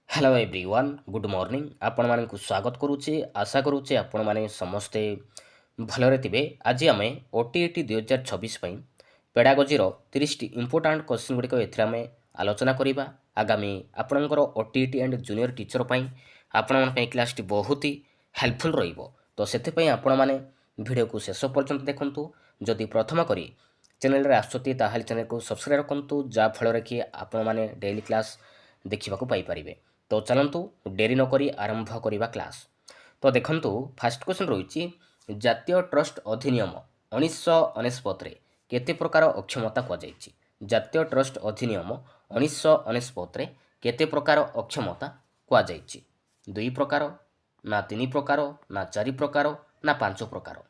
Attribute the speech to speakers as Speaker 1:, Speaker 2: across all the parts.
Speaker 1: Hello everyone good morning आपण मानक स्वागत करुचे आशा करुचे आपण माने समस्ते भलरे थिबे। आज आम ओटीईटी 2026 पेडागोजीर 30 इंपोर्टाट क्वेश्चन गुड़िक एमे आलोचना करवा। आगामी आपणकर ओटीईटी एंड जूनियर टीचर आपण क्लास टी बहुत ही हेल्पफुल रहिबो। तो से आपण माने वीडियो को शेष पर्यंत देखंतु। जदि प्रथम करी चैनल रे आसुती ताहाल चैनल को सब्सक्राइब करंतु जा फल कि आपण माने डेली क्लास देखा पाई परिबे। तो चलतु डेरी नक आरंभ करवा क्लास। तो देखंतु फास्ट क्वेश्चन रही जातीय ट्रस्ट अधिनियम 1999 केते प्रकार अक्षमता कहुई। जातीय ट्रस्ट अधिनियम 1999 केते प्रकार अक्षमता कहुई। 2 प्रकार ना 3 प्रकार ना 4 प्रकार ना 5 प्रकार।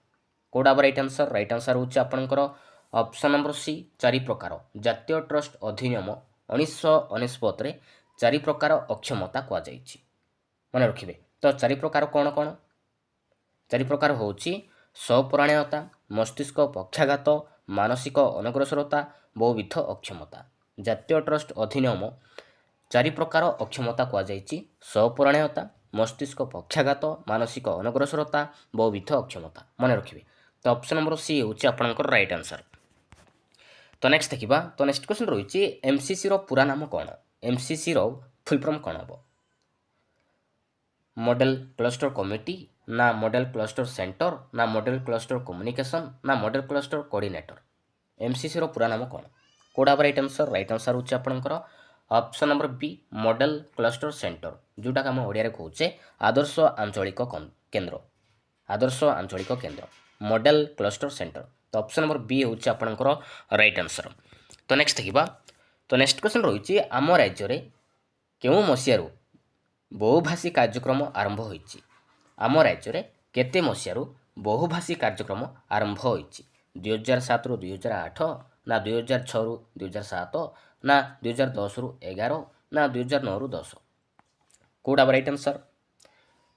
Speaker 1: कोडा राइट आंसर? राइट आंसर होची आपनकर ऑप्शन नंबर सी 4 प्रकार। जातीय ट्रस्ट अधिनियम 1999 4 प्रकार अक्षमता कहुई। मन रखिए। तो 4 प्रकार कौन कौन? 4 प्रकार होची स्वपरायणता, मस्तिष्क पक्षाघात, मानसिक अनग्रसरता, बहुविध अक्षमता। जातीय ट्रस्ट अधिनियम 4 प्रकार अक्षमता कहुई। स्वपरायणता, मस्तिष्क पक्षाघात, मानसिक अनग्रसरता, बहुविध अक्षमता। मन रखिए। तो ऑप्शन नंबर सी होची आपनकर राइट आंसर। तो नेक्स्ट देखिबा। तो नेक्स्ट क्वेश्चन रही एमसीसी रो पूरा नाम कौन? एमसीसी रो फुल फॉर्म कौन हम? मॉडल क्लस्टर कमिटी ना मॉडल क्लस्टर सेंटर ना मॉडल क्लस्टर कम्युनिकेशन ना मॉडल क्लस्टर कोऑर्डिनेटर। एमसीसी रो पूरा नाम कौन? कोडा राइट आंसर? राइट आंसर होची आपनकर option number B model cluster centre, जोटा हम ओडिया रे कहूचे आदर्श आंचलिक केंद्र। आदर्श आंचलिक केंद्र मॉडल क्लस्टर सेंटर। तो ऑप्शन नंबर बी होची आपनकर राइट आंसर। तो नेक्स्ट देखिबा। तो नेक्स्ट क्वेश्चन रही आम राज्य रे केउ मसियारू बहुभाषी कार्यक्रम आरंभ होईची? आम राज्य रे केते मसियारू बहुभाषी कार्यक्रम आरंभ होईची? 2007 रु 2008 ना 2006 रु 2007 ना 2010 रु 11 ना 2009 रु 10? कोडा राइट आंसर?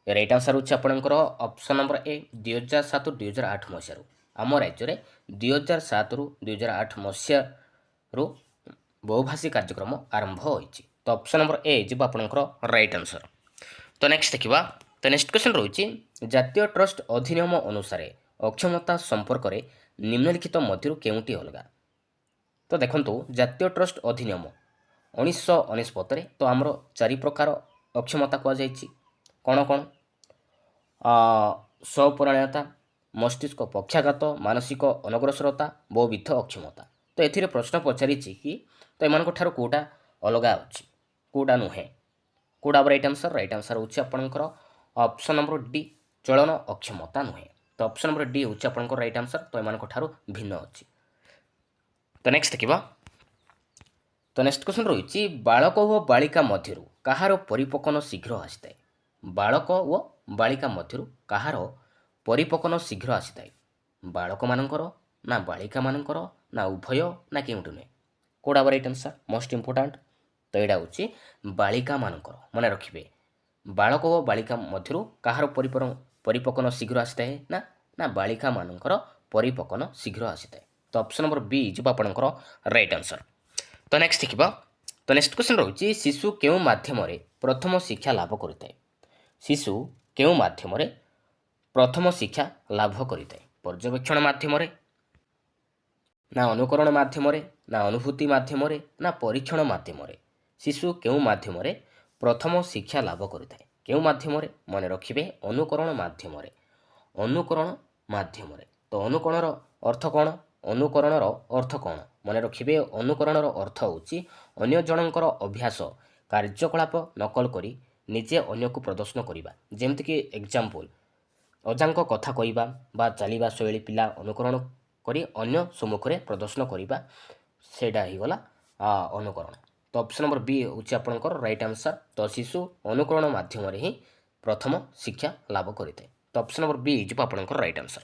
Speaker 1: राइट आंसर होची आपनकर ऑप्शन नंबर ए 2007 रु 2008 मसियारू आम राज्य रे 2007 रु 2008 मसियारू बहुभाषी कार्यक्रम आरंभ होईची। तो ऑप्शन नंबर ए जीव आपनकर राइट आंसर। तो नेक्स्ट देखिबा। तो नेक्स्ट क्वेश्चन रही जातीय ट्रस्ट अधिनियम अनुसार अक्षमता संपर्क में निम्नलिखित मध्य केउटी अलगा? तो देखंतु जातीय ट्रस्ट अधिनियम 1999 तो आमर 4 प्रकार अक्षमता कहुई। कौन कौन? स्वपरायणता, मस्तिष्क पक्षाघात, मानसिक अनग्रसरता, बहुविध अक्षमता। तो एथिरे प्रश्न पचारि कि तो एमान कोटा अलगा अच्छी कोटा नुहे? कोडा राइट आंसर? राइट आंसर होची आपनकर ऑप्शन नंबर डी चलन अक्षमता नुहे। तो ऑप्शन नंबर डी होची आपनकर राइट आंसर। तो एमान कोठारो भिन्न अच्छी। तो नेक्स्ट देखिबा। तो नेक्स्ट क्वेश्चन रही बालक व बालिका मध्यरु कहार परिपक्वन शीघ्र आसीताए? बालक व बालिका मध्यरु कहार परिपक्वन शीघ्र आसीताए? बालक मानकर ना बालिका मानकर ना उभय ना केउटु नुहे? कोडा राइट आंसर? Most important. तो यहाँ हूँ बालिका मानकर। मन रखिए। बालक व बालिका मध्यरु कहार परिपक्वन शीघ्र आसीताए ना ना बालिका मानकर परिपक्वन शीघ्र आसीताए? तो ऑप्शन नंबर बी जो आपनकर राइट आंसर। तो नेक्स्ट देखिबा। तो नेक्स्ट क्वेश्चन रही शिशु केउ माध्यम प्रथम शिक्षा लाभ करिताए? शिशु केउ माध्यम प्रथम शिक्षा लाभ करिताए? पर्यवेक्षण माध्यम ना अनुकरण माध्यम ना अनुभूति माध्यम ना परीक्षण माध्यम? शिशु केउ माध्यम प्रथम शिक्षा लाभ करिताए? केउ माध्यम? मन रखिए अनुकरण माध्यम। अनुकरण माध्यम। तो अनुकरणर अर्थ कौन? अनुकरणर अर्थ कौन? मन रखिए अनुकरणर अर्थ होची अन्य जनकर अभ्यास कार्यकलाप नकल करी निजे अन्य को प्रदर्शन करिबा। जेमति कि एग्जांपल अजांक कथा कहिबा बा चलिबा शैली पिला अनुकरण करी अन्य सम्मुख में प्रदर्शन करिबा, सेडा ही गला अनुकरण। तो ऑप्शन नंबर बी होची आपनकर राइट आंसर। तो शिशु अनुकरण माध्यम ही प्रथम शिक्षा लाभ करिते। तो ऑप्शन नंबर बी जो आपनकर राइट आंसर।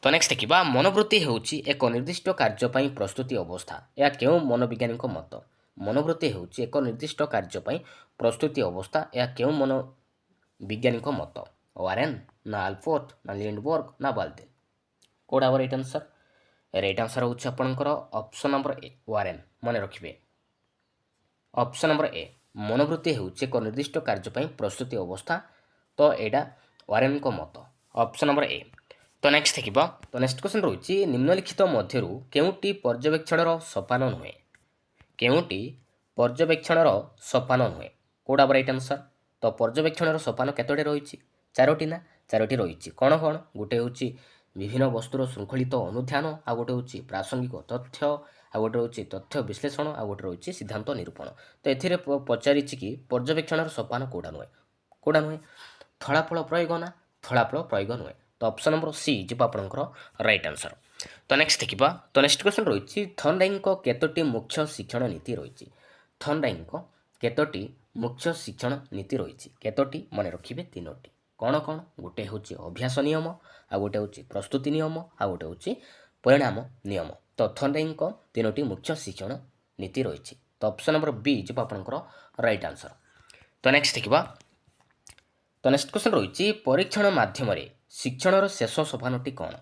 Speaker 1: तो नेक्स्ट देखिबा। मनोवृत्ति होची एक निर्दिष्ट कार्य पई प्रस्तुति अवस्था। या केउ मनोविज्ञानिक मत? मनोवृत्ति होची एक निर्दिष्ट कार्य पई प्रस्तुति अवस्था। या केउ मनोविज्ञानिक मत? वारेन ना अल्पोर्ट ना लिंडबर्ग ना बाल्देन? कोडा राइट आंसर? राइट आंसर होची आपनकर ऑप्शन नंबर ए वारेन। मन रखिए ऑप्शन नंबर ए ମନୋବୃତ୍ତି ହେଉଛି ଏକ ନିର୍ଦ୍ଦିଷ୍ଟ କାର୍ଯ୍ୟ ପାଇଁ ପ୍ରସ୍ତୁତି ଅବସ୍ଥା। ତ ଏଇଟା ୱାରେନ୍ଙ୍କ ମତ, ଅପସନ୍ ନମ୍ବର ଏ। ତ ନେକ୍ସଟ ଦେଖିବ, ତ ନେକ୍ସଟ କ୍ୱେଶ୍ଚନ୍ ରହୁଛି ନିମ୍ନଲିଖିତ ମଧ୍ୟରୁ କେଉଁଟି ପର୍ଯ୍ୟବେକ୍ଷଣର ସୋପାନ ନୁହେଁ? କେଉଁଟି ପର୍ଯ୍ୟବେକ୍ଷଣର ସୋପାନ ନୁହେଁ? କେଉଁଟା ହେବ ରାଇଟ୍ ଆନ୍ସର୍? ତ ପର୍ଯ୍ୟବେକ୍ଷଣର ସୋପାନ କେତୋଟି ରହିଛି? ଚାରୋଟି ନା? ଚାରୋଟି ରହିଛି। କ'ଣ କ'ଣ? ଗୋଟେ ହେଉଛି ବିଭିନ୍ନ ବସ୍ତୁର ଶୃଙ୍ଖଳିତ ଅନୁଧ୍ୟାନ, ଆଉ ଗୋଟେ ହେଉଛି ପ୍ରାସଙ୍ଗିକ ତଥ୍ୟ, ଆଉ ଗୋଟେ ହେଉଛି ତଥ୍ୟ ବିଶ୍ଳେଷଣ, ଆଉ ଗୋଟେ ରହିଛି ସିଦ୍ଧାନ୍ତ ନିରୂପଣ। ତ ଏଥିରେ ପଚାରିଛି କି ପର୍ଯ୍ୟବେକ୍ଷଣର ସୋପାନ କେଉଁଟା ନୁହେଁ? କେଉଁଟା ନୁହେଁ? ଫଳାଫଳ ପ୍ରୟୋଗ ନା? ଫଳାଫଳ ପ୍ରୟୋଗ ନୁହେଁ। ତ ଅପସନ୍ ନମ୍ବର ସି ଯିବ ଆପଣଙ୍କର ରାଇଟ୍ ଆନ୍ସର୍। ତ ନେକ୍ସଟ ଦେଖିବା, ତ ନେକ୍ସଟ କ୍ୱେଶ୍ଚନ୍ ରହିଛି ଥର୍ନଡାଇକଙ୍କ କେତୋଟି ମୁଖ୍ୟ ଶିକ୍ଷଣ ନୀତି ରହିଛି? ଥର୍ନଡାଇକଙ୍କ କେତୋଟି ମୁଖ୍ୟ ଶିକ୍ଷଣ ନୀତି ରହିଛି? କେତୋଟି? ମନେ ରଖିବେ ତିନୋଟି। କ'ଣ କ'ଣ? ଗୋଟେ ହେଉଛି ଅଭ୍ୟାସ ନିୟମ, ଆଉ ଗୋଟେ ହେଉଛି ପ୍ରସ୍ତୁତି ନିୟମ, ଆଉ ଗୋଟେ ହେଉଛି ପରିଣାମ ନିୟମ। ତ ଥର୍ନଡାଇକଙ୍କ ତିନୋଟି ମୁଖ୍ୟ ଶିକ୍ଷଣ ନୀତି ରହିଛି। ତ ଅପସନ୍ ନମ୍ବର ବି ଯିବ ଆପଣଙ୍କର ରାଇଟ୍ ଆନ୍ସର୍। ତ ନେକ୍ସଟ ଦେଖିବା, ତ ନେକ୍ସଟ କ୍ୱେଶ୍ଚନ୍ ରହିଛି ପରୀକ୍ଷଣ ମାଧ୍ୟମରେ ଶିକ୍ଷଣର ଶେଷ ସୋପାନଟି କ'ଣ?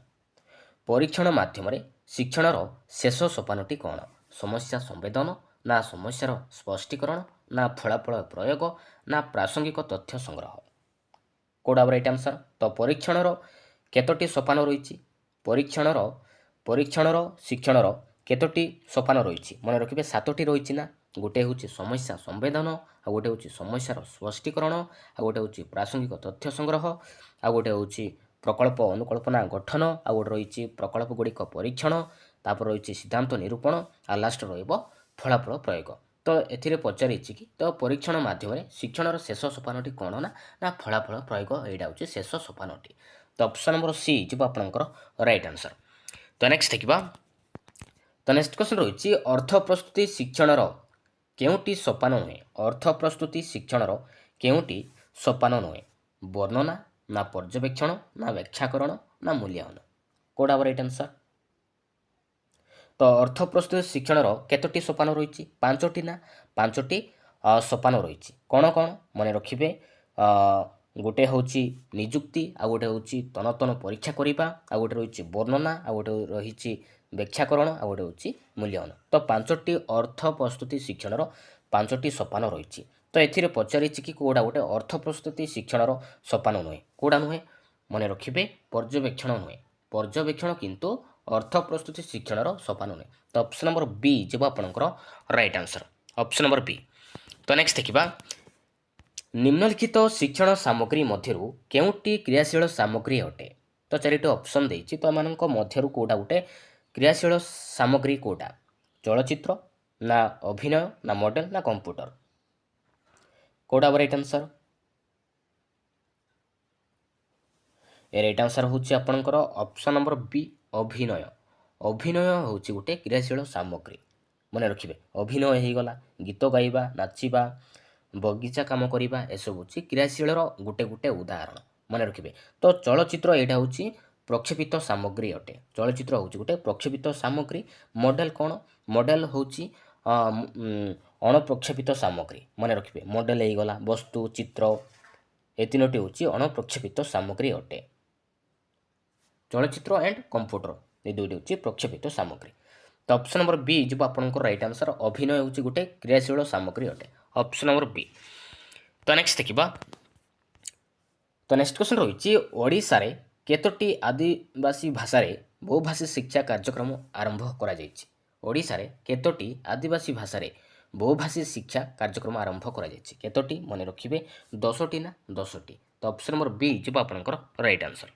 Speaker 1: ପରୀକ୍ଷଣ ମାଧ୍ୟମରେ ଶିକ୍ଷଣର ଶେଷ ସୋପାନଟି କ'ଣ? ସମସ୍ୟା ସମ୍ବେଦନ, ନା ସମସ୍ୟାର ସ୍ପଷ୍ଟୀକରଣ, ନା ଫଳାଫଳ ପ୍ରୟୋଗ, ନା ପ୍ରାସଙ୍ଗିକ ତଥ୍ୟ ସଂଗ୍ରହ? କେଉଁଟା ହେବ ରାଇଟ୍ ଆନ୍ସର୍? ତ ପରୀକ୍ଷଣର କେତୋଟି ସୋପାନ ରହିଛି? ପରୀକ୍ଷଣର ଶିକ୍ଷଣର କେତୋଟି ସୋପାନ ରହିଛି? ମନେ ରଖିବେ 7ଟି ରହିଛି ନା? ଗୋଟେ ହେଉଛି ସମସ୍ୟା ସମ୍ବେଦନ, ଆଉ ଗୋଟେ ହେଉଛି ସମସ୍ୟାର ସ୍ପଷ୍ଟୀକରଣ, ଆଉ ଗୋଟେ ହେଉଛି ପ୍ରାସଙ୍ଗିକ ତଥ୍ୟ ସଂଗ୍ରହ, ଆଉ ଗୋଟେ ହେଉଛି ପ୍ରକଳ୍ପ ଅନୁକଳ୍ପନା ଗଠନ, ଆଉ ଗୋଟେ ରହିଛି ପ୍ରକଳ୍ପ ଗୁଡ଼ିକ ପରୀକ୍ଷଣ, ତାପରେ ରହିଛି ସିଦ୍ଧାନ୍ତ ନିରୂପଣ, ଆଉ ଲାଷ୍ଟ ରହିବ ଫଳାଫଳ ପ୍ରୟୋଗ। ତ ଏଥିରେ ପଚାରିଛି କି ତ ପରୀକ୍ଷଣ ମାଧ୍ୟମରେ ଶିକ୍ଷଣର ଶେଷ ସୋପାନଟି କ'ଣ? ନା ଫଳାଫଳ ପ୍ରୟୋଗ, ଏଇଟା ହେଉଛି ଶେଷ ସୋପାନଟି। ତ ଅପସନ୍ ନମ୍ବର ସି ଯିବ ଆପଣଙ୍କର ରାଇଟ୍ ଆନ୍ସର୍। ତ ନେକ୍ସଟ ଦେଖିବା, ତ ନେକ୍ସଟ କ୍ୱେଶ୍ଚନ୍ ରହିଛି ଅର୍ଥ ପ୍ରସ୍ତୁତି ଶିକ୍ଷଣର କେଉଁଟି ସୋପାନ ନୁହେଁ? ଅର୍ଥ ପ୍ରସ୍ତୁତି ଶିକ୍ଷଣର କେଉଁଟି ସୋପାନ ନୁହେଁ? ବର୍ଣ୍ଣନା, ନା ପର୍ଯ୍ୟବେକ୍ଷଣ, ନା ବ୍ୟାଖ୍ୟାକରଣ, ନା ମୂଲ୍ୟାୟନ? କେଉଁଟା ହେବ ରାଇଟ୍ ଆନ୍ସର୍? ତ ଅର୍ଥ ପ୍ରସ୍ତୁତି ଶିକ୍ଷଣର କେତୋଟି ସୋପାନ ରହିଛି? 5ଟି ନା? 5ଟି ସୋପାନ ରହିଛି। କ'ଣ କ'ଣ? ମନେ ରଖିବେ ଗୋଟେ ହେଉଛି ନିଯୁକ୍ତି, ଆଉ ଗୋଟେ ହେଉଛି ତନତନ ପରୀକ୍ଷା କରିବା, ଆଉ ଗୋଟେ ରହିଛି ବର୍ଣ୍ଣନା, ଆଉ ଗୋଟେ ରହିଛି ବ୍ୟାଖ୍ୟାକରଣ, ଆଉ ଗୋଟେ ହେଉଛି ମୂଲ୍ୟାୟନ। ତ 5ଟି ଅର୍ଥ ପ୍ରସ୍ତୁତି ଶିକ୍ଷଣର 5ଟି ସୋପାନ ରହିଛି। ତ ଏଥିରେ ପଚାରିଛି କି କେଉଁଟା ଗୋଟେ ଅର୍ଥ ପ୍ରସ୍ତୁତି ଶିକ୍ଷଣର ସୋପାନ ନୁହେଁ? କେଉଁଟା ନୁହେଁ? ମନେ ରଖିବେ ପର୍ଯ୍ୟବେକ୍ଷଣ ନୁହେଁ। ପର୍ଯ୍ୟବେକ୍ଷଣ କିନ୍ତୁ ଅର୍ଥ ପ୍ରସ୍ତୁତି ଶିକ୍ଷଣର ସୋପାନ ନୁହେଁ। ତ ଅପସନ୍ ନମ୍ବର ବି ଯିବ ଆପଣଙ୍କର ରାଇଟ୍ ଆନ୍ସର୍, ଅପସନ୍ ନମ୍ବର ବି। ତ ନେକ୍ସଟ ଦେଖିବା, ନିମ୍ନଲିଖିତ ଶିକ୍ଷଣ ସାମଗ୍ରୀ ମଧ୍ୟରୁ କେଉଁଟି କ୍ରିୟାଶୀଳ ସାମଗ୍ରୀ ଅଟେ? ତ 4ଟି ଅପସନ୍ ଦେଇଛି, ତ ଏମାନଙ୍କ ମଧ୍ୟରୁ କେଉଁଟା ଗୋଟେ କ୍ରିୟାଶୀଳ ସାମଗ୍ରୀ? କେଉଁଟା? ଚଳଚ୍ଚିତ୍ର, ନା ଅଭିନୟ, ନା ମଡେଲ, ନା କମ୍ପ୍ୟୁଟର? କେଉଁଟା ହେବ ରାଇଟ୍ ଆନ୍ସର୍? ଏ ରାଇଟ୍ ଆନ୍ସର୍ ହେଉଛି ଆପଣଙ୍କର ଅପସନ୍ ନମ୍ବର ବି ଅଭିନୟ। ଅଭିନୟ ହେଉଛି ଗୋଟେ କ୍ରିୟାଶୀଳ ସାମଗ୍ରୀ। ମନେ ରଖିବେ ଅଭିନୟ ହେଇଗଲା ଗୀତ ଗାଇବା, ନାଚିବା, ବଗିଚା କାମ କରିବା, ଏସବୁ ହେଉଛି କ୍ରିୟାଶୀଳର ଗୋଟେ ଗୋଟେ ଉଦାହରଣ। ମନେ ରଖିବେ। ତ ଚଳଚ୍ଚିତ୍ର ଏଇଟା ହେଉଛି ପ୍ରକ୍ଷେପିତ ସାମଗ୍ରୀ ଅଟେ। ଚଳଚ୍ଚିତ୍ର ହେଉଛି ଗୋଟେ ପ୍ରକ୍ଷେପିତ ସାମଗ୍ରୀ। ମଡେଲ କ'ଣ? ମଡେଲ ହେଉଛି ଅଣପ୍ରକ୍ଷେପିତ ସାମଗ୍ରୀ। ମନେ ରଖିବେ ମଡେଲ ହେଇଗଲା ବସ୍ତୁ, ଚିତ୍ର, ଏ 3ଟି ହେଉଛି ଅଣପ୍ରକ୍ଷେପିତ ସାମଗ୍ରୀ ଅଟେ। ଚଳଚ୍ଚିତ୍ର ଆଣ୍ଡ କମ୍ପ୍ୟୁଟର ଏ 2ଟି ହେଉଛି ପ୍ରକ୍ଷେପିତ ସାମଗ୍ରୀ। ତ ଅପସନ୍ ନମ୍ବର ବି ଯିବ ଆପଣଙ୍କର ରାଇଟ୍ ଆନ୍ସର୍। ଅଭିନୟ ହେଉଛି ଗୋଟେ କ୍ରିୟାଶୀଳ ସାମଗ୍ରୀ ଅଟେ, ଅପସନ୍ ନମ୍ବର ବି। ତ ନେକ୍ସଟ ଦେଖିବା, ତ ନେକ୍ସଟ କ୍ୱେଶ୍ଚନ୍ ରହିଛି ଓଡ଼ିଶାରେ କେତୋଟି ଆଦିବାସୀ ଭାଷାରେ ବହୁଭାଷୀ ଶିକ୍ଷା କାର୍ଯ୍ୟକ୍ରମ ଆରମ୍ଭ କରାଯାଇଛି? ଓଡ଼ିଶାରେ କେତୋଟି ଆଦିବାସୀ ଭାଷାରେ ବହୁଭାଷୀ ଶିକ୍ଷା କାର୍ଯ୍ୟକ୍ରମ ଆରମ୍ଭ କରାଯାଇଛି? କେତୋଟି? ମନେ ରଖିବେ 10ଟି ନା? 10ଟି। ତ ଅପସନ୍ ନମ୍ବର ବି ଯିବ ଆପଣଙ୍କର ରାଇଟ୍ ଆନ୍ସର୍।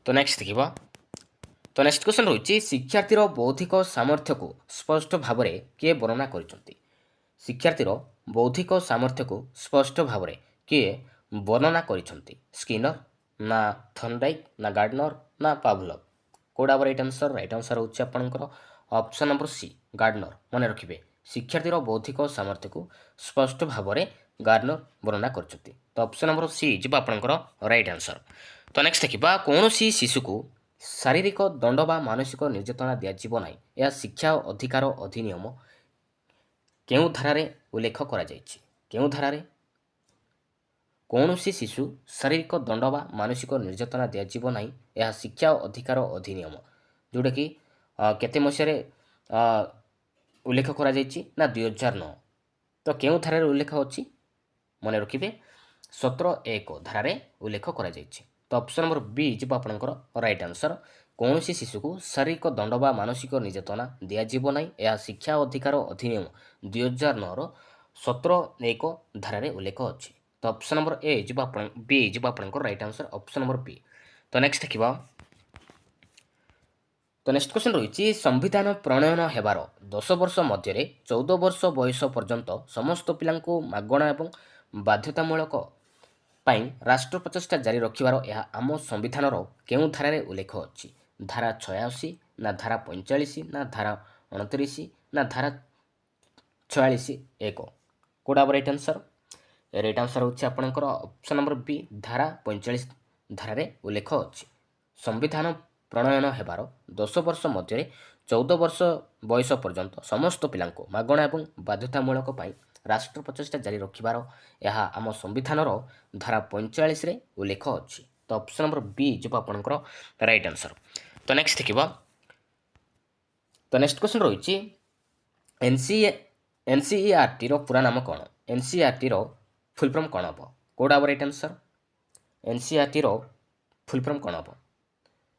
Speaker 1: ତ ନେକ୍ସଟ ଦେଖିବା, ତ ନେକ୍ସଟ କ୍ୱେଶ୍ଚନ୍ ରହିଛି ଶିକ୍ଷାର୍ଥୀର ବୌଦ୍ଧିକ ସାମର୍ଥ୍ୟକୁ ସ୍ପଷ୍ଟ ଭାବରେ କିଏ ବର୍ଣ୍ଣନା କରିଛନ୍ତି? ଶିକ୍ଷାର୍ଥୀର ବୌଦ୍ଧିକ ସାମର୍ଥ୍ୟକୁ ସ୍ପଷ୍ଟ ଭାବରେ କିଏ ବର୍ଣ୍ଣନା କରିଛନ୍ତି? ସ୍କିନର, ନା ଥର୍ନଡାଇକ, ନା ଗାର୍ଡନର, ନା ପାଭଲଭ? କେଉଁଟା ହେବ ରାଇଟ୍ ଆନ୍ସର୍? ରାଇଟ୍ ଆନ୍ସର୍ ହେଉଛି ଆପଣଙ୍କର ଅପସନ୍ ନମ୍ବର ସି ଗାର୍ଡନର। ମନେ ରଖିବେ ଶିକ୍ଷାର୍ଥୀର ବୌଦ୍ଧିକ ସାମର୍ଥ୍ୟକୁ ସ୍ପଷ୍ଟ ଭାବରେ ଗାର୍ଡନର ବର୍ଣ୍ଣନା କରିଛନ୍ତି। ତ ଅପସନ୍ ନମ୍ବର ସି ଯିବ ଆପଣଙ୍କର ରାଇଟ୍ ଆନ୍ସର୍। ତ ନେକ୍ସଟ ଦେଖିବା, କୌଣସି ଶିଶୁକୁ ଶାରୀରିକ ଦଣ୍ଡ ବା ମାନସିକ ନିର୍ଯାତନା ଦିଆଯିବ ନାହିଁ, ଏହା ଶିକ୍ଷା ଅଧିକାର ଅଧିନିୟମ କେଉଁ ଧାରାରେ ଉଲ୍ଲେଖ କରାଯାଇଛି? କେଉଁ ଧାରାରେ? କୌଣସି ଶିଶୁ ଶାରୀରିକ ଦଣ୍ଡ ବା ମାନସିକ ନିର୍ଯାତନା ଦିଆଯିବ ନାହିଁ, ଏହା ଶିକ୍ଷା ଅଧିକାର ଅଧିନିୟମ, ଯେଉଁଟାକି କେତେ ମସିହାରେ ଉଲ୍ଲେଖ କରାଯାଇଛି? ନା 2009। तो केउं धारारे उल्लेख अछि मन रखिबे 17(1) धारारे उल्लेख करा जायछि। तो ऑप्शन नंबर बी जिबा आपनकर राइट आंसर। कौनसी शिशु को शारीरिक दंड बा मानसिक निर्यातना दियाजिब नाही ଏହା ଶିକ୍ଷା ଅଧିକାର ଅଧିନିୟମ 2009 ର 17(1) धारारे उल्लेख अछि। तो ऑप्शन नंबर ए जिबा आपण बी जिबा आपनकर right answer option number B. तो नेक्स्ट देखिबा। तो नेक्स्ट क्वेश्चन रही संविधान प्रणयन हेबार 10 वर्ष मध्य 14 वर्ष बयस पर्यंत समस्त पिलांको मागणा एवं बाध्यतामूलक ପାଇଁ ରାଷ୍ଟ୍ର ପ୍ରଚେଷ୍ଟା ଜାରି ରଖିବାର ଏହା ଆମ ସମ୍ବିଧାନର କେଉଁ ଧାରାରେ ଉଲ୍ଲେଖ ଅଛି? ଧାରା 86 ନା ଧାରା 45 ନା ଧାରା 29 ନା ଧାରା 46(1) କୋଉଟା ରାଇଟ୍ ଆନ୍ସର? ରାଇଟ୍ ଆନ୍ସର ହେଉଛି ଆପଣଙ୍କର ଅପସନ୍ ନମ୍ବର ବି ଧାରା 45 ଧାରାରେ ଉଲ୍ଲେଖ ଅଛି। ସମ୍ବିଧାନ ପ୍ରଣୟନ ହେବାର 10 ବର୍ଷ ମଧ୍ୟରେ 14 ବର୍ଷ ବୟସ ପର୍ଯ୍ୟନ୍ତ ସମସ୍ତ ପିଲାଙ୍କୁ ମାଗଣା ଏବଂ ବାଧ୍ୟତାମୂଳକ ପାଇଁ ରାଷ୍ଟ୍ର ପ୍ରଚେଷ୍ଟା ଜାରି ରଖିବାର ଏହା ଆମ ସମ୍ବିଧାନର ଧାରା 45ରେ ଉଲ୍ଲେଖ ଅଛି। ତ ଅପସନ୍ ନମ୍ବର ବି ଯିବ ଆପଣଙ୍କର ରାଇଟ୍ ଆନ୍ସର। ତ ନେକ୍ସଟ ଦେଖିବା। ତ ନେକ୍ସଟ କ୍ୱେଶ୍ଚନ୍ ରହିଛି ଏନ୍ସିଇଆରଟିର ପୁରା ନାମ କ'ଣ? ଏନ୍ସିଇଆରଟିର ଫୁଲ୍ ଫର୍ମ କ'ଣ ହେବ? କୋଉଟା ହେବ ରାଇଟ୍ ଆନ୍ସର? ଏନ୍ସିଇଆରଟିର ଫୁଲ୍ ଫର୍ମ କ'ଣ ହେବ?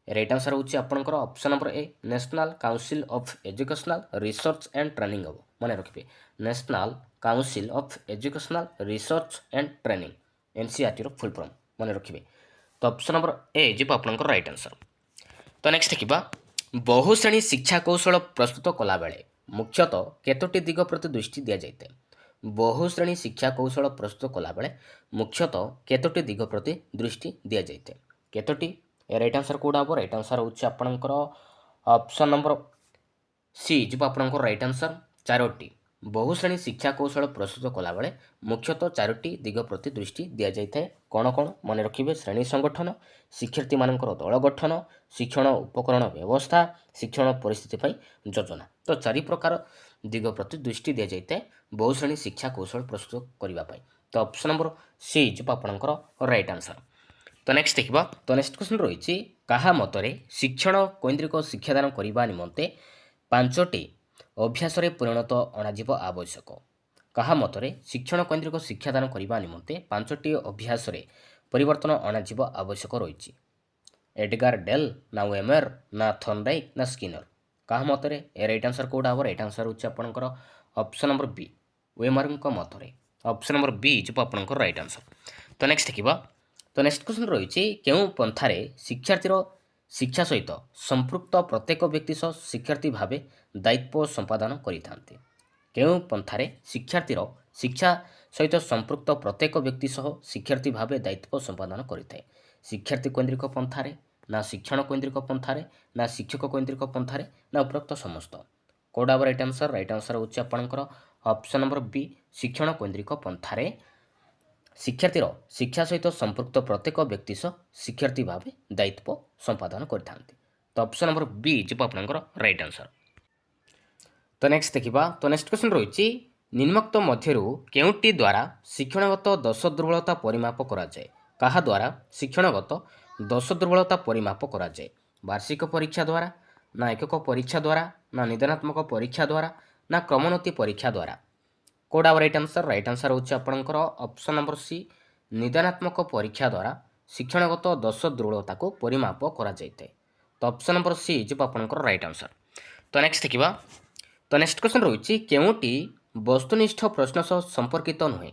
Speaker 1: ରାଇଟ୍ ଆନ୍ସର ହେଉଛି ଆପଣଙ୍କର option number A national council of educational research and training ହେବ। ମନେ ରଖିବେ national council of educational research and training ଏନ୍ସିଇଆରଟିର ଫୁଲ୍ ଫର୍ମ ମନେ ରଖିବେ। ତ ଅପସନ୍ ନମ୍ବର ଏ ଯିବ ଆପଣଙ୍କର ରାଇଟ୍ ଆନ୍ସର। ତ ନେକ୍ସଟ ଦେଖିବା ବହୁଶ୍ରେଣୀ ଶିକ୍ଷା କୌଶଳ ପ୍ରସ୍ତୁତ କଲାବେଳେ ମୁଖ୍ୟତଃ କେତୋଟି ଦିଗ ପ୍ରତି ଦୃଷ୍ଟି ଦିଆଯାଇଥାଏ? ବହୁଶ୍ରେଣୀ ଶିକ୍ଷା କୌଶଳ ପ୍ରସ୍ତୁତ କଲାବେଳେ ମୁଖ୍ୟତଃ କେତୋଟି ଦିଗ ପ୍ରତି ଦୃଷ୍ଟି ଦିଆଯାଇଥାଏ? କେତୋଟି? ରାଇଟ୍ ଆନ୍ସର କୋଉଟା ହେବ? ରାଇଟ୍ ଆନ୍ସର ହେଉଛି ଆପଣଙ୍କର ଅପସନ୍ ନମ୍ବର ସି ଯିବ ଆପଣଙ୍କର ରାଇଟ୍ ଆନ୍ସର 4ଟି। ବହୁଶ୍ରେଣୀ ଶିକ୍ଷା କୌଶଳ ପ୍ରସ୍ତୁତ କଲାବେଳେ ମୁଖ୍ୟତଃ 4ଟି ଦିଗ ପ୍ରତି ଦୃଷ୍ଟି ଦିଆଯାଇଥାଏ। କ'ଣ କ'ଣ ମନେ ରଖିବେ? ଶ୍ରେଣୀ ସଂଗଠନ, ଶିକ୍ଷାର୍ଥୀମାନଙ୍କର ଦଳ ଗଠନ, ଶିକ୍ଷଣ ଉପକରଣ ବ୍ୟବସ୍ଥା, ଶିକ୍ଷଣ ପରିସ୍ଥିତି ପାଇଁ ଯୋଜନା। ତ 4 ପ୍ରକାର ଦିଗ ପ୍ରତି ଦୃଷ୍ଟି ଦିଆଯାଇଥାଏ ବହୁଶ୍ରେଣୀ ଶିକ୍ଷା କୌଶଳ ପ୍ରସ୍ତୁତ କରିବା ପାଇଁ। ତ ଅପସନ୍ ନମ୍ବର ସି ଯିବ ଆପଣଙ୍କର ରାଇଟ୍ ଆନ୍ସର। ତ ନେକ୍ସଟ ଦେଖିବା। ତ ନେକ୍ସଟ କ୍ୱେଶ୍ଚନ୍ ରହିଛି କାହା ମତରେ ଶିକ୍ଷଣ କୈନ୍ଦ୍ରିକ ଶିକ୍ଷାଦାନ କରିବା ନିମନ୍ତେ 5ଟି ଅଭ୍ୟାସରେ ପରିଣତ ଅଣାଯିବ ଆବଶ୍ୟକ? କାହା ମତରେ ଶିକ୍ଷଣ କୈନ୍ଦ୍ରିକ ଶିକ୍ଷାଦାନ କରିବା ନିମନ୍ତେ 5ଟି ଅଭ୍ୟାସରେ ପରିବର୍ତ୍ତନ ଅଣାଯିବ ଆବଶ୍ୟକ ରହିଛି? ଏଡଗାର ଡେଲ୍ ନା ୱେମର ନା ଥର୍ନଡାଇକ୍ ନା ସ୍କିନର? କାହା ମତରେ? ରାଇଟ୍ ଆନ୍ସର କୋଉଟା ହେବ? ରାଇଟ୍ ଆନ୍ସର ହେଉଛି ଆପଣଙ୍କର ଅପସନ୍ ନମ୍ବର ବି ୱେମରଙ୍କ ମତରେ। ଅପସନ୍ ନମ୍ବର ବି ଯିବ ଆପଣଙ୍କର ରାଇଟ୍ ଆନ୍ସର। ତ ନେକ୍ସଟ ଦେଖିବା। ତ ନେକ୍ସଟ କ୍ୱେଶ୍ଚନ୍ ରହିଛି କେଉଁ ପନ୍ଥାରେ ଶିକ୍ଷାର୍ଥୀର ଶିକ୍ଷା ସହିତ ସମ୍ପୃକ୍ତ ପ୍ରତ୍ୟେକ ବ୍ୟକ୍ତି ସହ ଶିକ୍ଷାର୍ଥୀ ଭାବେ ଦାୟିତ୍ୱ ସମ୍ପାଦନ କରିଥାନ୍ତି? କେଉଁ ପନ୍ଥାରେ ଶିକ୍ଷାର୍ଥୀର ଶିକ୍ଷା ସହିତ ସମ୍ପୃକ୍ତ ପ୍ରତ୍ୟେକ ବ୍ୟକ୍ତି ସହ ଶିକ୍ଷାର୍ଥୀ ଭାବେ ଦାୟିତ୍ୱ ସମ୍ପାଦନ କରିଥାଏ? ଶିକ୍ଷାର୍ଥୀ କୈନ୍ଦ୍ରିକ ପନ୍ଥାରେ ନା ଶିକ୍ଷଣ କୈନ୍ଦ୍ରିକ ପନ୍ଥାରେ ନା ଶିକ୍ଷକ କୈନ୍ଦ୍ରିକ ପନ୍ଥାରେ ନା ଉପରୋକ୍ତ ସମସ୍ତ? କୋଉଟା ହେବ ରାଇଟ୍ ଆନ୍ସର? ରାଇଟ୍ ଆନ୍ସର ହେଉଛି ଆପଣଙ୍କର ଅପସନ୍ ନମ୍ବର ବି ଶିକ୍ଷଣ କୈନ୍ଦ୍ରିକ ପନ୍ଥାରେ ଶିକ୍ଷାର୍ଥୀର ଶିକ୍ଷା ସହିତ ସମ୍ପୃକ୍ତ ପ୍ରତ୍ୟେକ ବ୍ୟକ୍ତି ସହ ଶିକ୍ଷାର୍ଥୀ ଭାବେ ଦାୟିତ୍ୱ ସମ୍ପାଦନ କରିଥାନ୍ତି। ତ ଅପସନ୍ ନମ୍ବର ବି ଯିବ ଆପଣଙ୍କର ରାଇଟ୍ ଆନ୍ସର। ତ ନେକ୍ସଟ ଦେଖିବା। ତ ନେକ୍ସଟ କ୍ୱେଶ୍ଚନ୍ ରହିଛି ନିମ୍ନୋକ୍ତ ମଧ୍ୟରୁ କେଉଁଟି ଦ୍ୱାରା ଶିକ୍ଷଣଗତ ଦୋଷ ଦୁର୍ବଳତା ପରିମାପ କରାଯାଏ? କାହା ଦ୍ୱାରା ଶିକ୍ଷଣଗତ ଦୋଷ ଦୁର୍ବଳତା ପରିମାପ କରାଯାଏ? ବାର୍ଷିକ ପରୀକ୍ଷା ଦ୍ୱାରା ନା ଏକକ ପରୀକ୍ଷା ଦ୍ୱାରା ନା ନିଦାନାତ୍ମକ ପରୀକ୍ଷା ଦ୍ୱାରା ନା କ୍ରମୋନ୍ନତି ପରୀକ୍ଷା ଦ୍ୱାରା? କୋଉଟା ରାଇଟ୍ ଆନ୍ସର? ରାଇଟ୍ ଆନ୍ସର ହେଉଛି ଆପଣଙ୍କର ଅପସନ୍ ନମ୍ବର ସି ନିଦାନାତ୍ମକ ପରୀକ୍ଷା ଦ୍ୱାରା ଶିକ୍ଷଣଗତ ଦୋଷ ଦୁର୍ବଳତାକୁ ପରିମାପ କରାଯାଇଥାଏ। ତ ଅପସନ୍ ନମ୍ବର ସି ଯିବ ଆପଣଙ୍କର ରାଇଟ୍ ଆନ୍ସର। ତ ନେକ୍ସଟ ଦେଖିବା। ତ ନେକ୍ସଟ କ୍ୱେଶ୍ଚନ୍ ରହିଛି କେଉଁଟି ବସ୍ତୁନିଷ୍ଠ ପ୍ରଶ୍ନ ସହ ସମ୍ପର୍କିତ ନୁହେଁ?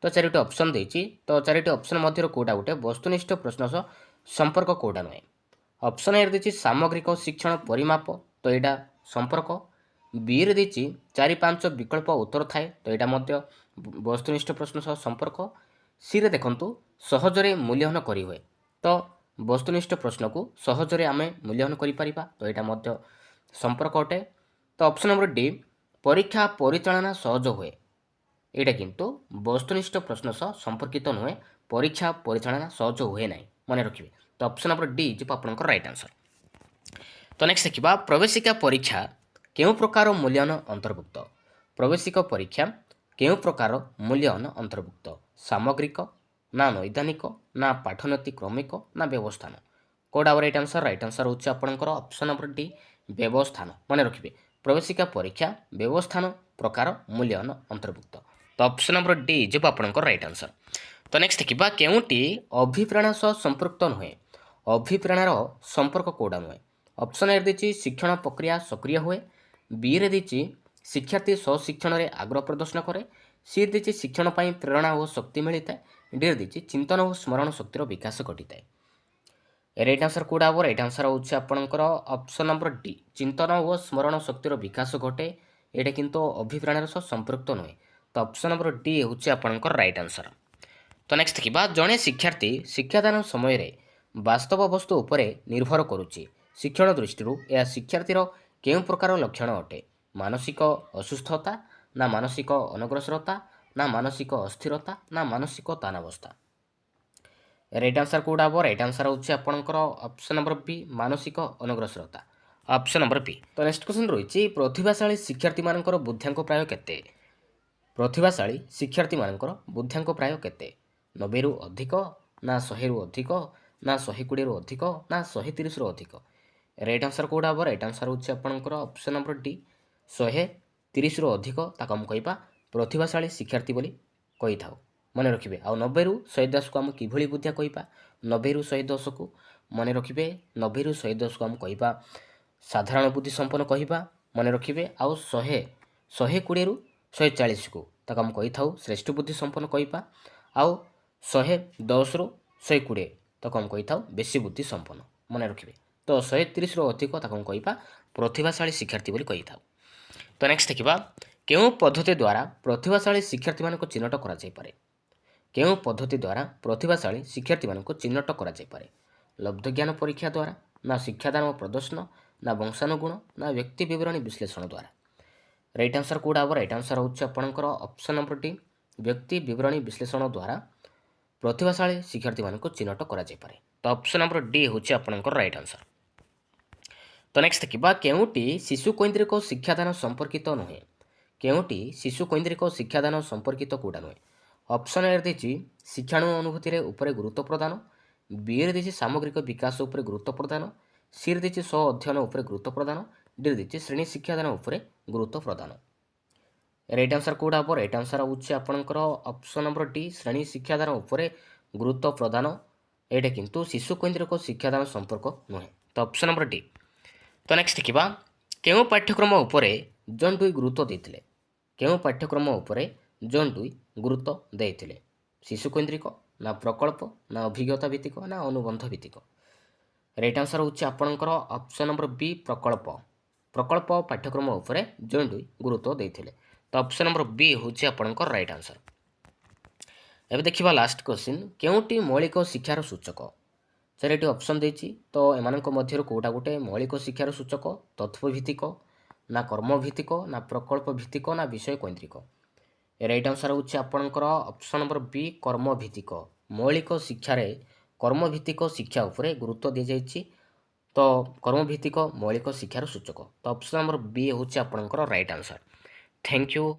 Speaker 1: ତ 4ଟି ଅପସନ୍ ଦେଇଛି। ତ 4ଟି ଅପସନ୍ ମଧ୍ୟରୁ କୋଉଟା ଗୋଟେ ବସ୍ତୁନିଷ୍ଠ ପ୍ରଶ୍ନ ସହ ସମ୍ପର୍କ କୋଉଟା ନୁହେଁ? ଅପସନ୍ ଏରେ ଦେଇଛି ସାମଗ୍ରିକ ଶିକ୍ଷଣ ପରିମାପ, ତ ଏଇଟା ସମ୍ପର୍କ। ବିରେ ଦେଇଛି 4-5 ବିକଳ୍ପ ଉତ୍ତର ଥାଏ, ତ ଏଇଟା ମଧ୍ୟ ବସ୍ତୁନିଷ୍ଠ ପ୍ରଶ୍ନ ସହ ସମ୍ପର୍କ। ସିରେ ଦେଖନ୍ତୁ ସହଜରେ ମୂଲ୍ୟାୟନ କରିହୁଏ, ତ ବସ୍ତୁନିଷ୍ଠ ପ୍ରଶ୍ନକୁ ସହଜରେ ଆମେ ମୂଲ୍ୟାୟନ କରିପାରିବା, ତ ଏଇଟା ମଧ୍ୟ ସମ୍ପର୍କ ଅଟେ। ତ ଅପସନ୍ ନମ୍ବର ଡି ପରୀକ୍ଷା ପରିଚାଳନା ସହଜ ହୁଏ, ଏଇଟା କିନ୍ତୁ ବସ୍ତୁନିଷ୍ଠ ପ୍ରଶ୍ନ ସହ ସମ୍ପର୍କିତ ନୁହେଁ। ପରୀକ୍ଷା ପରିଚାଳନା ସହଜ ହୁଏ ନାହିଁ, ମନେ ରଖିବେ। ତ ଅପସନ୍ ନମ୍ବର ଡି ଯିବ ଆପଣଙ୍କର ରାଇଟ୍ ଆନ୍ସର। ତ ନେକ୍ସଟ ଦେଖିବା ପ୍ରବେଶିକା ପରୀକ୍ଷା କେଉଁ ପ୍ରକାର ମୂଲ୍ୟାୟନ ଅନ୍ତର୍ଭୁକ୍ତ? ପ୍ରବେଶିକା ପରୀକ୍ଷା କେଉଁ ପ୍ରକାର ମୂଲ୍ୟାୟନ ଅନ୍ତର୍ଭୁକ୍ତ? ସାମଗ୍ରିକ ନା ନୈଦାନିକ ନା ପାଠନୀତି କ୍ରମିକ ନା ବ୍ୟବସ୍ଥାନ? କୋଉଟା ରାଇଟ୍ ଆନ୍ସର? ରାଇଟ୍ ଆନ୍ସର ହେଉଛି ଆପଣଙ୍କର ଅପସନ୍ ନମ୍ବର ଡି ବ୍ୟବସ୍ଥାନ। ମନେ ରଖିବେ ପ୍ରବେଶିକା ପରୀକ୍ଷା ବ୍ୟବସ୍ଥାନ ପ୍ରକାର ମୂଲ୍ୟାୟନ ଅନ୍ତର୍ଭୁକ୍ତ। तो ऑप्शन नंबर डी जब आपंकर राइट आंसर। तो नेक्स्ट देखा केउटी अभिप्रेरणा सह संपृक्त नुहे अभिप्रेरणार संपर्क कौटा नुहे ऑप्शन ए दी शिक्षण प्रक्रिया सक्रिय हुए बी रे दी शिक्षार्थी स्वशिक्षण में आग्रह प्रदर्शन करे सी दी शिक्षण पर प्रेरणा और शक्ति मिलता है डी दी चिंतन और स्मरण शक्तिर विकास घटी है। राइट आंसर कौटा हम राइट आंसर होउछि आपणकर ऑप्शन नंबर डी चिंतन और स्मरण शक्तिर विकास घटे एटा किंतु अभिप्रेरणार सह संपृक्त नुहे तो ऑप्शन नंबर डी होउछि आपणकर राइट आंसर। तो नेक्स्ट देखा जड़े शिक्षार्थी शिक्षादान समय वास्तव वस्तु उपरे निर्भर करुच्ची शिक्षण दृष्टि यह शिक्षार्थीर केउं प्रकार लक्षण अटे मानसिक असुस्थता ना मानसिक अनग्रसरता ना मानसिक अस्थिरता ना मानसिक तानावस्था। राइट आंसर कौटा हम राइट आंसर होउछि आपणकर ऑप्शन नंबर बी मानसिक अनग्रसरता ऑप्शन नंबर बी। तो नेक्स्ट क्वेश्चन रही प्रतिभाशाली शिक्षार्थी मानकर बुद्ध्यांक प्राय केते प्रतिभाशाली शिक्षार्थी मानकर बुद्ध्यांक प्राय केते 90 रु अधिक ना 100 रु अधिक ना 120 रु अधिक ना 130 रु अधिक। राइट आंसर कौटा हम राइट आंसर होउछि आपणकर ऑप्शन नंबर डी 130 रु अधिक ताको हम कहबा प्रतिभाशाली शिक्षार्थी बोली कहि थाउ मन रखिबे। आ 90 रु 110 को हम किभली बुद्धिया कहबा 90 रु 110 को मन रखिबे 90 रु 110 को हम कहबा साधारण बुद्धि संपन्न कहबा मन रखिबे। आ 120 रु 140 को ताको हम कहि थाउ श्रेष्ठ बुद्धि संपन्न कहबा आउ 110 रु 120 ताको हम कहि थाउ बेसी बुद्धि संपन्न मन रखिबे। तो 130 रु अधिक ताको हम कहबा प्रतिभाशाली शिक्षार्थी बोली कहि थाउ। तो नेक्स्ट देखा केउं पद्धति द्वारा प्रतिभाशाली शिक्षार्थी मानक चिन्हट करा जाय पारे केउं पद्धति द्वारा प्रतिभाशाली शिक्षार्थी मानक चिन्हट करा जाय पारे लब्ध ज्ञान परीक्षा द्वारा ना शिक्षादान और प्रदर्शन ना वंशानुगुण ना व्यक्ति विवरणी विश्लेषण द्वारा। राइट आंसर कौटा हम राइट आंसर होउछि आपणकर ऑप्शन नंबर डी व्यक्ति विवरणी विश्लेषण द्वारा प्रतिभाशाली शिक्षार्थी मानक चिन्हट करा जाय पारे तो ऑप्शन नंबर डी होउछि आपणकर राइट आंसर। तो नेक्स्ट देखा केउटी शिशु कैंद्रिक शिक्षादान संपर्कित नुहे केउटी शिशु कैंद्रिक शिक्षादान संपर्कित कौटा नुहे ऑप्शन ए दी शिक्षाणु अनुभूति उपरे गुरुत्व प्रदान बी रे दी सामग्रिक विकास उपरे गुरुत्व प्रदान सी रे दी स्व अध्ययन उपरे गुरुत्व प्रदान डी दी श्रेणी शिक्षादान उपरे गुरुत्व प्रदान। राइट आंसर कौटा हम राइट आंसर होउछि आपणकर ऑप्शन नंबर डी श्रेणी शिक्षादान उपरे गुरुत्व प्रदान एटा किंतु शिशु कैंद्रिक शिक्षादान संपर्क नुहे तो ऑप्शन नंबर डी। तो नेक्स्ट देखा केउं पाठ्यक्रम उपरे जॉन डुई गुरुत्व देइथिले केउं पाठ्यक्रम उपरे जॉन डुई गुरुत्व देइथिले शिशु केंद्रिक ना प्रकल्प ना अभिज्ञता भित्तिक ना अनुबंध भित्तिक। राइट आंसर होउछि आपणकर ऑप्शन नंबर बी प्रकल्प प्रकल्प पाठ्यक्रम उपरे जॉन डुई गुरुत्व देइथिले तो ऑप्शन नंबर बी होउछि आपणकर राइट आंसर। एबे देखिबा लास्ट क्वेश्चन केउंटी मौलिक शिक्षार सूचक चारिटी ऑप्शन देछि तो एमानक मध्यरु कोटा गोटे मौलिक शिक्षार सूचक तत्व भित्तिक ना कर्म भित्तिक ना प्रकल्प भित्तिक ना विषय केंद्रिक। राइट आंसर होउछि आपणकर ऑप्शन नंबर बी कर्म भित्तिक मौलिक शिक्षार कर्म भित्तिक शिक्षा उपरे गुरुत्व दि जाइछि तो कर्म भित्तिक मौलिक शिक्षार सूचक तो ऑप्शन नंबर बी होउछि आपणकर राइट आंसर। Thank you.